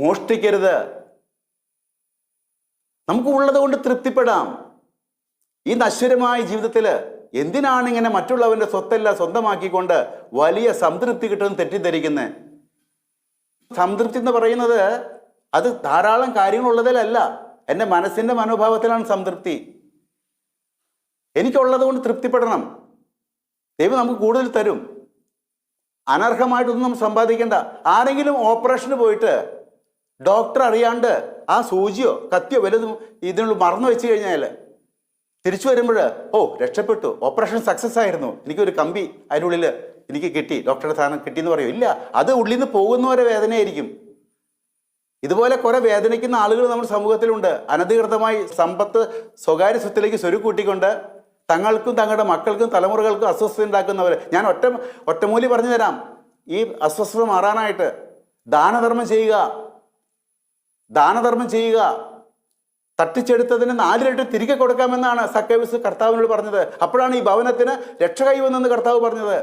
മോഷ്ടിക്കരുത്. നമുക്ക് ഉള്ളത് കൊണ്ട് തൃപ്തിപ്പെടാം. ഈ നശ്വരമായ ജീവിതത്തിൽ എന്തിനാണ് ഇങ്ങനെ മറ്റുള്ളവന്റെ സ്വത്തെല്ലാം സ്വന്തമാക്കിക്കൊണ്ട് വലിയ സംതൃപ്തി കിട്ടുമെന്ന് തെറ്റിദ്ധരിക്കുന്നത്? സംതൃപ്തി എന്ന് പറയുന്നത് അത് ധാരാളം കാര്യങ്ങളുള്ളതിലല്ല, എൻ്റെ മനസ്സിന്റെ മനോഭാവത്തിലാണ് സംതൃപ്തി. എനിക്കുള്ളത് കൊണ്ട് തൃപ്തിപ്പെടണം. ദൈവം നമുക്ക് കൂടുതൽ തരും. അനർഹമായിട്ടൊന്നും നമ്മൾ സമ്പാദിക്കേണ്ട. ആരെങ്കിലും ഓപ്പറേഷന് പോയിട്ട് ഡോക്ടർ അറിയാണ്ട് ആ സൂചിയോ കത്തിയോ വലുതും ഇതിനുള്ള മറന്നു വെച്ച് കഴിഞ്ഞാൽ തിരിച്ചു വരുമ്പോൾ രക്ഷപ്പെട്ടു, ഓപ്പറേഷൻ സക്സസ് ആയിരുന്നു, എനിക്കൊരു കമ്പി അതിനുള്ളിൽ എനിക്ക് കിട്ടി, ഡോക്ടറുടെ സാധനം കിട്ടിയെന്ന് പറയും. ഇല്ല, അത് ഉള്ളിൽ നിന്ന് പോകുന്നവരെ വേദനയായിരിക്കും. ഇതുപോലെ കുറെ വേദനിക്കുന്ന ആളുകൾ നമ്മുടെ സമൂഹത്തിലുണ്ട്. അനധികൃതമായി സമ്പത്ത് സ്വകാര്യ സ്വത്തിലേക്ക് സ്വരുക്കൂട്ടിക്കൊണ്ട് തങ്ങൾക്കും തങ്ങളുടെ മക്കൾക്കും തലമുറകൾക്കും അസ്വസ്ഥത ഉണ്ടാക്കുന്നവർ. ഞാൻ ഒറ്റമൂലി പറഞ്ഞു തരാം. ഈ അസ്വസ്ഥത മാറാനായിട്ട് ദാനധർമ്മം ചെയ്യുക. തട്ടിച്ചെടുത്തതിന് 4 ഇരട്ടി തിരികെ കൊടുക്കാമെന്നാണ് സക്കേവൂസ് കർത്താവിനോട് പറഞ്ഞത്. അപ്പോഴാണ് ഈ ഭവനത്തിന് രക്ഷ കൈവന്നെന്ന് കർത്താവ് പറഞ്ഞത്.